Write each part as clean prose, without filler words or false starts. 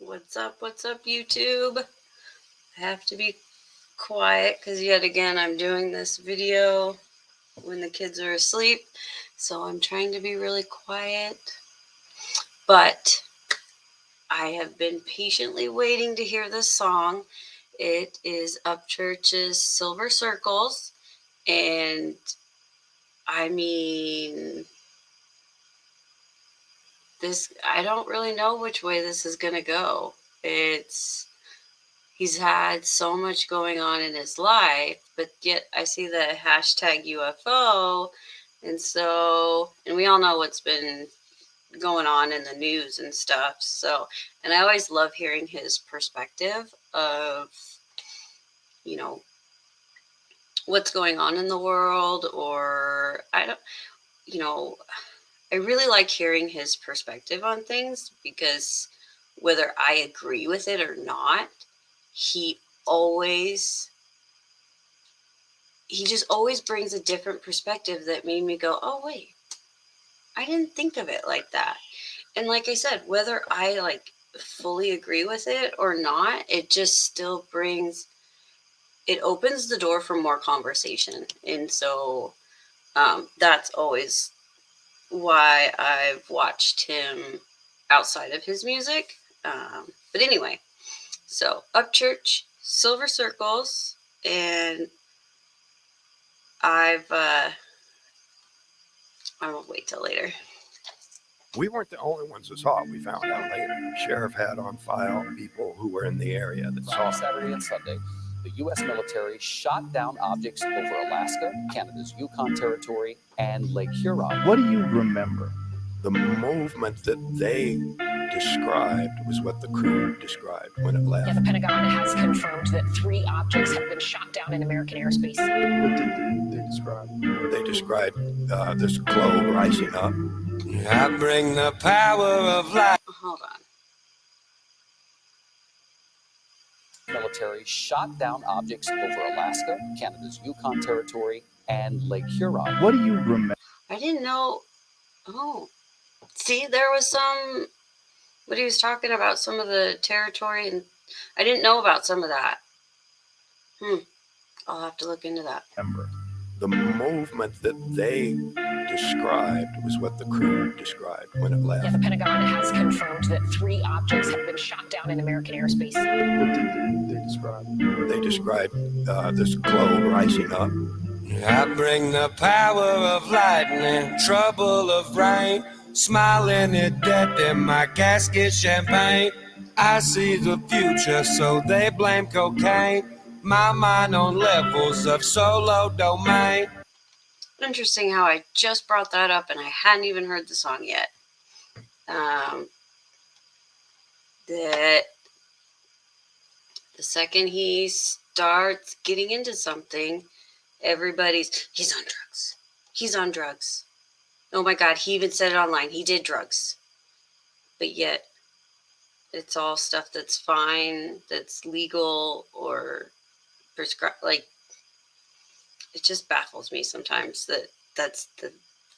What's up, YouTube? I have to be quiet because yet again I'm doing this video when the kids are asleep, so I'm trying to be really quiet. But I have been patiently waiting to hear this song. It is Upchurch's Silver Circles, and I mean, I don't really know which way this is gonna go. He's had so much going on in his life, but yet I see the hashtag UFO. And we all know what's been going on in the news and stuff. And I always love hearing his perspective of, what's going on in the world, or I really like hearing his perspective on things, because whether I agree with it or not, he just always brings a different perspective that made me go, oh wait, I didn't think of it like that. And like I said, whether I fully agree with it or not, it just still opens the door for more conversation. And so that's always why I've watched him outside of his music. But anyway, so Upchurch, Silver Circles, and I won't wait till later. We weren't the only ones that saw it. We found out later. Sheriff had on file people who were in the area that saw it. Saturday and Sunday, the U.S. military shot down objects over Alaska, Canada's Yukon Territory, and Lake Huron. What do you remember? The movement that they described was what the crew described when it left. Yeah, the Pentagon has confirmed that 3 objects have been shot down in American airspace. What did they describe? They described this globe rising up. I bring the power of life. Hold on. Military shot down objects over Alaska, Canada's Yukon Territory, and Lake Huron. What do you remember? I didn't know. Oh, see, there was what he was talking about, some of the territory, and I didn't know about some of that. I'll have to look into that. The movement that they described was what the crew described when it left. Yeah, the Pentagon has confirmed that 3 objects have been shot down in American airspace. What did they describe? They described this globe rising up. I bring the power of lightning, trouble of rain, smiling at death in my casket champagne. I see the future, so they blame cocaine. My mind on levels of solo domain. Interesting how I just brought that up and I hadn't even heard the song yet. That the second he starts getting into something, he's on drugs. He's on drugs. Oh my God, he even said it online. He did drugs. But yet, it's all stuff that's fine, that's legal, or prescribed. It just baffles me sometimes that's the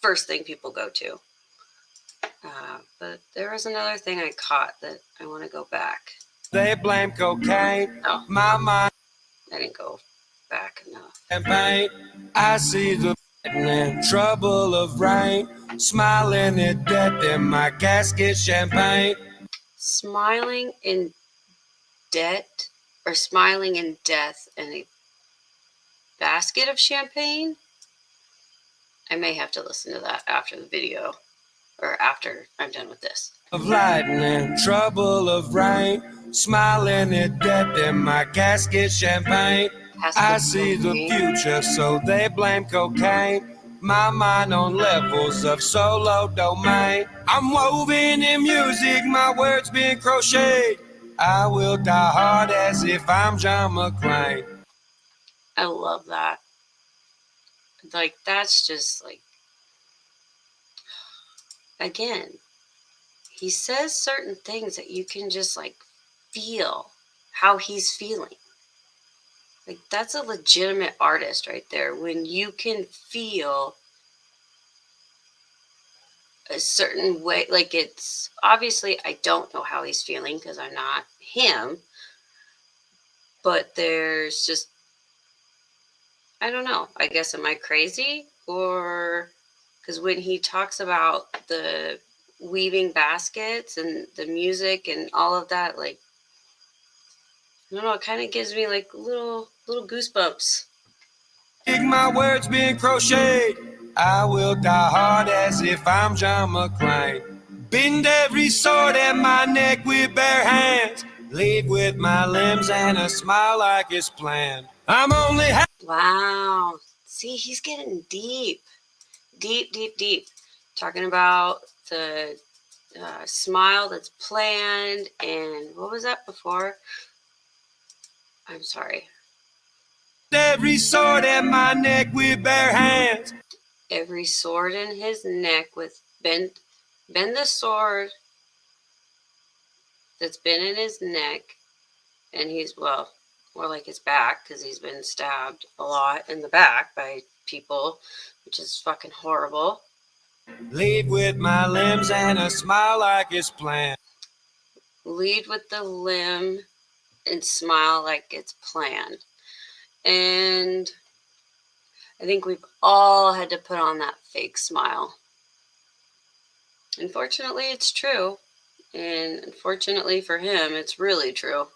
first thing people go to. But there was another thing I caught that I want to go back. They blame cocaine. Oh, my mind. I didn't go back enough. Champagne. I see the trouble of rain, smiling at death in my casket champagne. Smiling in debt, or smiling in death in a basket of champagne? I may have to listen to that after the video, or after I'm done with this. Of lightning, trouble of rain, smiling at death in my casket champagne. I see the future, so they blame cocaine. My mind on levels of solo domain. I'm woven in music, my words being crocheted. I will die hard as if I'm John McClane. I love that. That's just again, he says certain things that you can just feel how he's feeling. That's a legitimate artist right there, when you can feel a certain way. Like, it's obviously, I don't know how he's feeling because I'm not him, but there's just, I don't know. I guess, am I crazy? Or because when he talks about the weaving baskets and the music and all of that, like, I don't know, it kind of gives me like little goosebumps. My words being crocheted. I will die hard as if I'm John McClane. Bend every sword at my neck with bare hands. Lead with my limbs and a smile like it's planned. I'm only Wow. See, he's getting deep. Talking about the smile that's planned. And what was that before? I'm sorry. every sword at my neck with bare hands. Every sword in his neck with bend the sword that's been in his neck, and he's, well, more like his back, because he's been stabbed a lot in the back by people, which is fucking horrible. Lead with my limbs and a smile like it's planned. Lead with the limb and smile like it's planned. And I think we've all had to put on that fake smile. Unfortunately, it's true. And unfortunately for him, it's really true.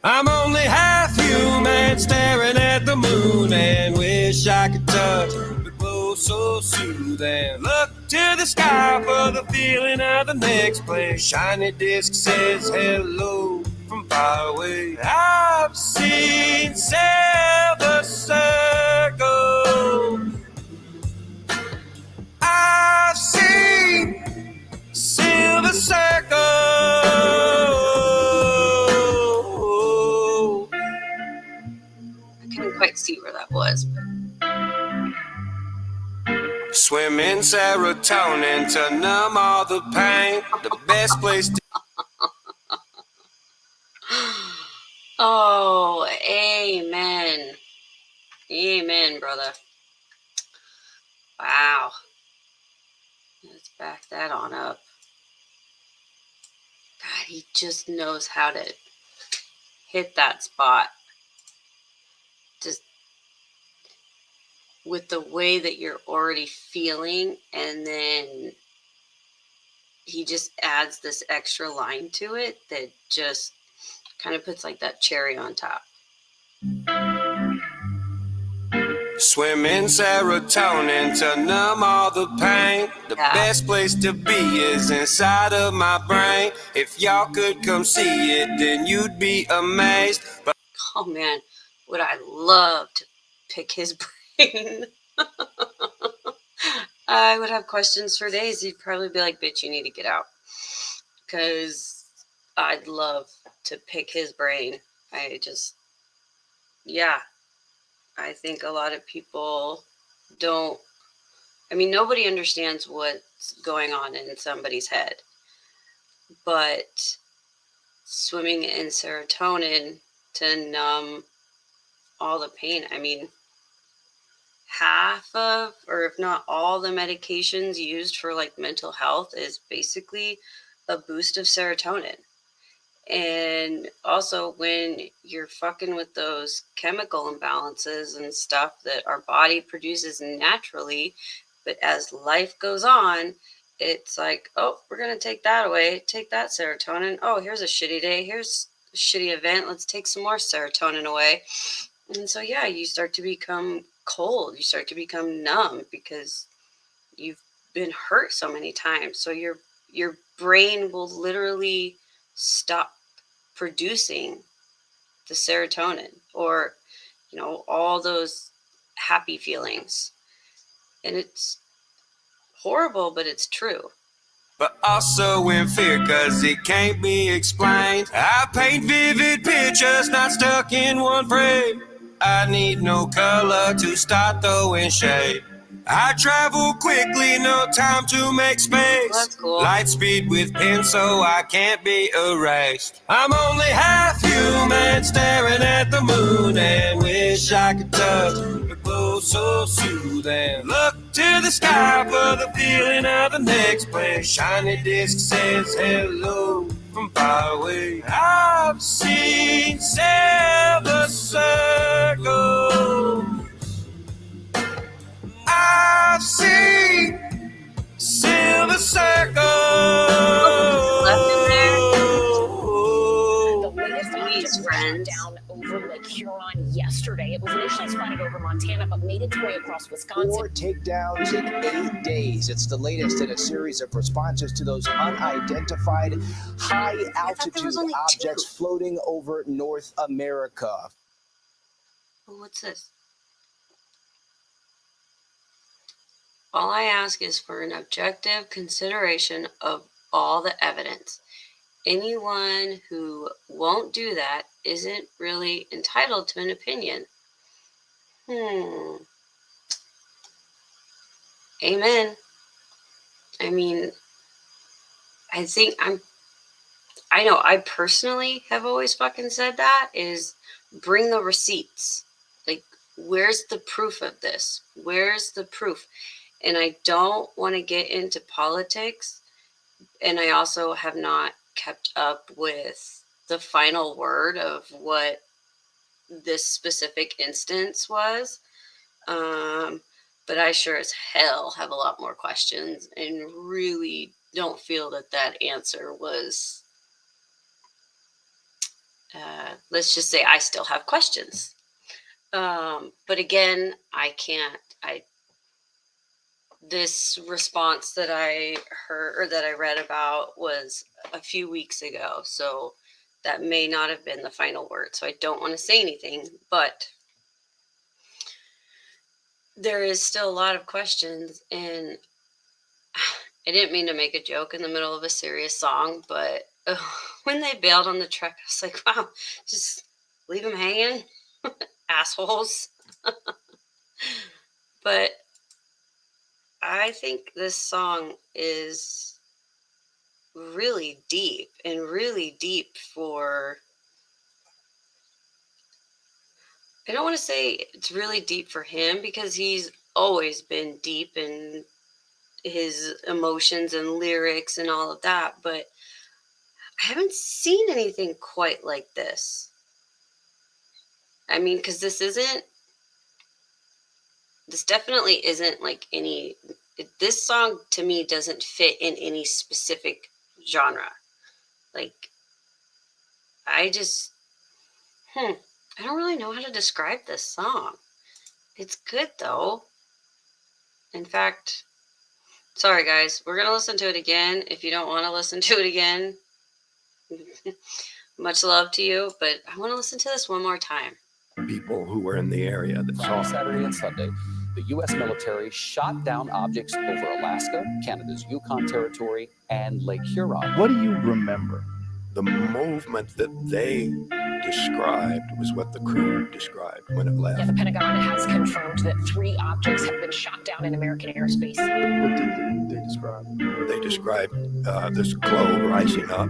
I'm only half human, staring at the moon and wish I could touch the glow so soothing. Look to the sky for the feeling of the next place. Shiny disc says hello from far away. I've seen Silver Circle. I've seen Silver Circle. I couldn't quite see where that was. Swim in serotonin to numb all the pain. The best place to. Oh, amen. Amen, brother. Wow. Let's back that on up. God, he just knows how to hit that spot. Just with the way that you're already feeling, and then he just adds this extra line to it that just kind of puts like that cherry on top. Swim in serotonin to numb all the pain. The best place to be is inside of my brain. If y'all could come see it, then you'd be amazed. But oh man, would I love to pick his brain. I would have questions for days. He'd probably be like, bitch, you need to get out. Because I'd love to pick his brain. I think a lot of people don't, nobody understands what's going on in somebody's head. But swimming in serotonin to numb all the pain, half of, or if not all, the medications used for like mental health is basically a boost of serotonin. And also when you're fucking with those chemical imbalances and stuff that our body produces naturally, but as life goes on, it's like, oh, we're going to take that away, take that serotonin. Oh, here's a shitty day. Here's a shitty event. Let's take some more serotonin away. And so, yeah, you start to become cold. You start to become numb because you've been hurt so many times. So your brain will literally stop producing the serotonin or, all those happy feelings. And it's horrible, but it's true. But also in fear, cause it can't be explained. I paint vivid pictures, not stuck in one frame. I need no color to start throwing shade. I travel quickly, no time to make space. That's cool. Light speed with pen so I can't be erased. I'm only half human, staring at the moon and wish I could touch the glow so soothing. Look to the sky for the feeling of the next place. Shiny disc says hello from far away. I've seen silver circles. I've seen silver circles. Left in there. The latest object Please, was shot friends. down over Lake Huron yesterday. It was initially spotted over Montana, but made its way across Wisconsin. 4 takedowns in 8 days. It's the latest in a series of responses to those unidentified high-altitude only objects 2. floating over North America. Oh, what's this? All I ask is for an objective consideration of all the evidence. Anyone who won't do that isn't really entitled to an opinion. Amen. I mean, I know I personally have always fucking said that, is bring the receipts. Like, where's the proof of this? Where's the proof? And I don't want to get into politics. And I also have not kept up with the final word of what this specific instance was. But I sure as hell have a lot more questions and really don't feel that that answer was, let's just say I still have questions. But again, this response that I heard or that I read about was a few weeks ago. So that may not have been the final word. So I don't want to say anything, but there is still a lot of questions. And I didn't mean to make a joke in the middle of a serious song, but when they bailed on the truck, I was like, wow, just leave them hanging, assholes. But I think this song is really deep and really deep for, I don't want to say it's really deep for him because he's always been deep in his emotions and lyrics and all of that, but I haven't seen anything quite like this. I mean, because this definitely isn't like this song to me doesn't fit in any specific genre. Like, I just, I don't really know how to describe this song. It's good though. In fact, sorry guys, we're going to listen to it again. If you don't want to listen to it again, much love to you, but I want to listen to this one more time. People who were in the area that saw Friday, Saturday, and Sunday, the U.S. military shot down objects over Alaska, Canada's Yukon Territory, and Lake Huron. What do you remember? the movement that they described was what the crew described when it left. Yeah, the Pentagon has confirmed that 3 objects have been shot down in American airspace. What did they describe? They described this globe rising up.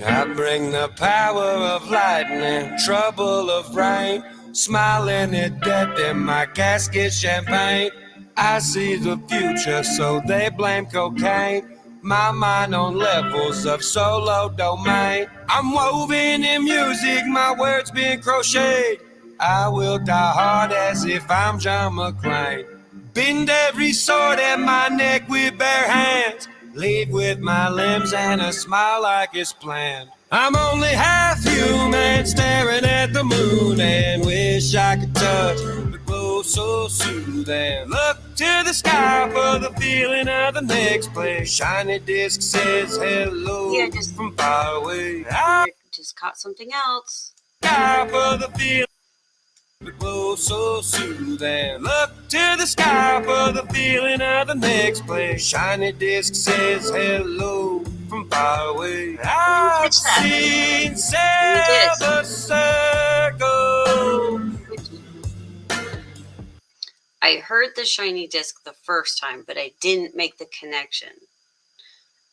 I bring the power of lightning, trouble of rain, smiling at death in my casket champagne. I see the future, so they blame cocaine. My mind on levels of solo domain. I'm woven in music, my words being crocheted. I will die hard as if I'm John McClane. Bend every sword at my neck with bare hands. Leave with my limbs and a smile like it's planned. I'm only half human, staring at the moon and wish I could touch the glow so soothing. Look to the sky for the feeling of the next place. Shiny disc says hello from far away. I Just caught something else. sky for the feeling. The glow so soothing. Look to the sky for the feeling of the next place. Shiny disc says hello from far away. I've seen silver circles. I heard the shiny disc the first time, but I didn't make the connection.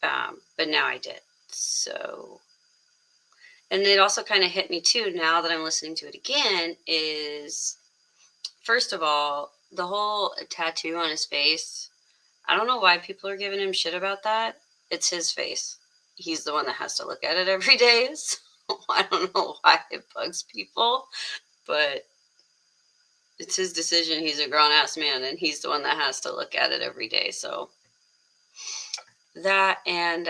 But now I did. So, and it also kind of hit me too now that I'm listening to it again, is first of all, the whole tattoo on his face, I don't know why people are giving him shit about that. It's his face. He's the one that has to look at it every day. So I don't know why it bugs people, but it's his decision. He's a grown-ass man, and he's the one that has to look at it every day. So that, and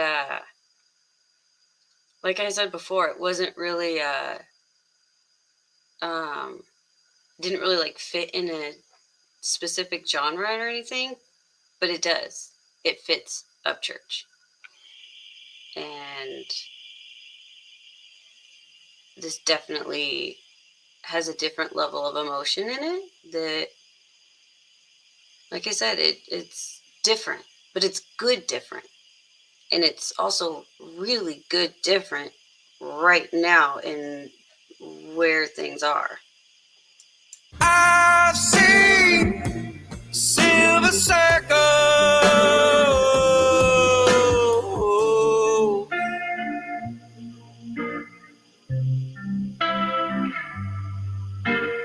like I said before, it wasn't really didn't really like fit in a specific genre or anything, but it does. It fits Upchurch. And this definitely has a different level of emotion in it that, like I said, it's different, but it's good different. And it's also really good different right now in where things are. I've seen silver circle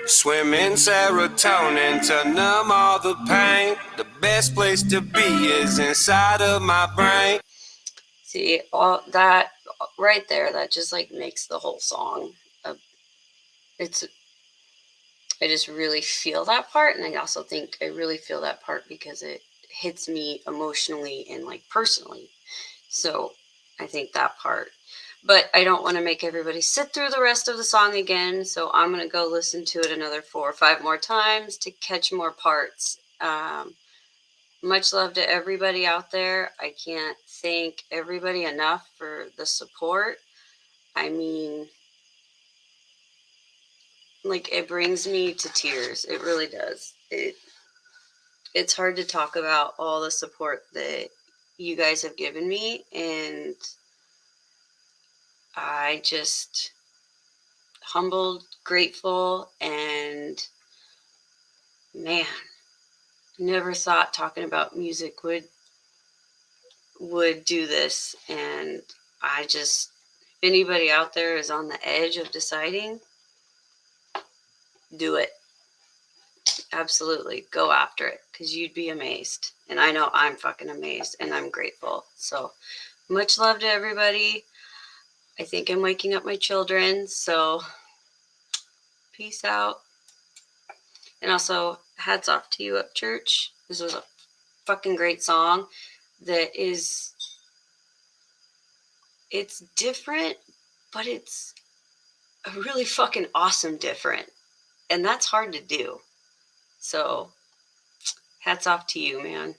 swim in serotonin to numb all the pain. The best place to be is inside of my brain. See, all that right there, that just like makes the whole song. I just really feel that part, and I also think I really feel that part because it hits me emotionally and like personally. So I think that part. But I don't want to make everybody sit through the rest of the song again, so I'm going to go listen to it another 4 or 5 more times to catch more parts. Much love to everybody out there. I can't thank everybody enough for the support. I mean, like, it brings me to tears. It really does. It's hard to talk about all the support that you guys have given me, and I just humbled, grateful, and man, never thought talking about music would do this. And I just, if anybody out there is on the edge of deciding, do it. Absolutely. Go after it, because you'd be amazed. And I know I'm fucking amazed, and I'm grateful. So much love to everybody. I think I'm waking up my children, so peace out. And also, hats off to you, Upchurch. This was a fucking great song that is, it's different, but it's a really fucking awesome different. And that's hard to do. So hats off to you, man.